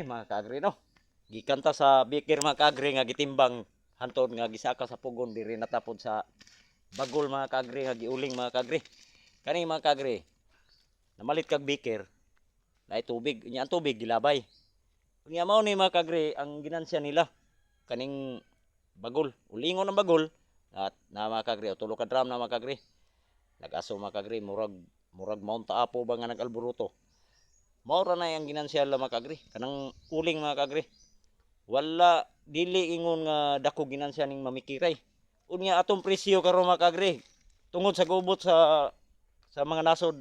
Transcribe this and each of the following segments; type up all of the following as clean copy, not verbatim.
Mga kaagri no. Gikan ta sa bikir mga kaagri nga gitimbang hantod nga gisaka sa pugon diri natapod sa bagol mga kaagri nga giuling mga kaagri. Kani mga kaagri namalit kag bikir na tubig, nya ang tubig gilabay. Unya mao ni mga kaagri ang ginansya nila kaning bagol. Ulingon ang bagol at na mga kaagri o tulo ka drum na mga kaagri. Nag-aso mga kaagri murag Mount Apo ba nga nag-alburuto. Maura na yung ginansya la mga kaagri kanang uling mga kaagri. Wala dili ingon nga dako ginansya ning mamikiray. Unya atong presyo karon mga kaagri tungod sa gubot sa mga nasod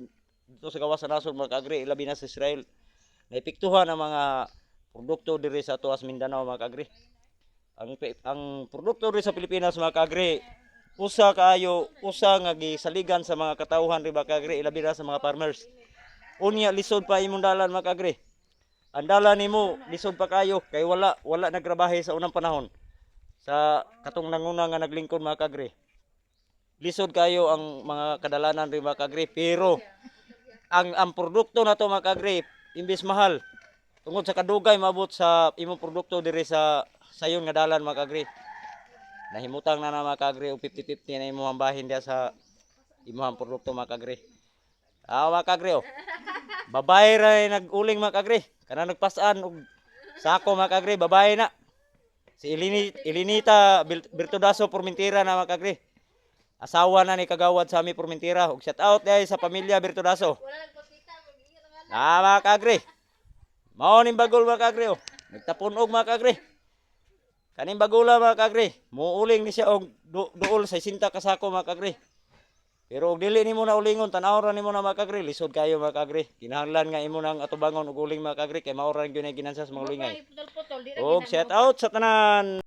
dito sa gawas sa nasod mga kaagri labi na sa Israel. Naepektuhan ang mga produkto diri sa tuwas Mindanao mga kaagri. Ang produkto diri sa Pilipinas mga kaagri usa nga gisaligan sa mga katawhan ri mga kaagri labi na sa mga farmers. Unya lisod pa imong dalan mga kaagri. Ang dalan nimo lisod pa kayo kay wala nagtrabaho sa unang panahon. Sa katong nanguna nga naglingkod mga kaagri. Lisod kayo ang mga kadalanan ri mga kaagri pero ang produkto na to mga kaagri imbis mahal tungod sa kadugay maabot sa imong produkto diri sa sayon nga dalan mga kaagri. Nahimutang na mga kaagri og 50-50 na imong bahin dia sa imong produkto mga kaagri. Mga kaagri oh. Babae ra nag-uling mga kaagri. Kana nagpasan og sako mga kaagri, babae na. Si Elinita Bertudaso Formentera na mga kaagri. Asawa na ni kagawad sa ami Formentera. Og shout out dai sa pamilya Bertudaso. Mga kaagri. Mao ning bagol mga kaagri oh. Nagtapunog mga kaagri. Kaning bagula mga kaagri, muuling ni siya og duol sa 60 ka sako mga kaagri. Pero og dili nimo na ulingon, tan-aw ra nimo na mga kaagri, lisod kayo mga kaagri. Kinahanglan nga imo nang atubangon og uling mga kaagri kay mao ra gyud ginansya sa mga ulingay. Og shout out sa tanan.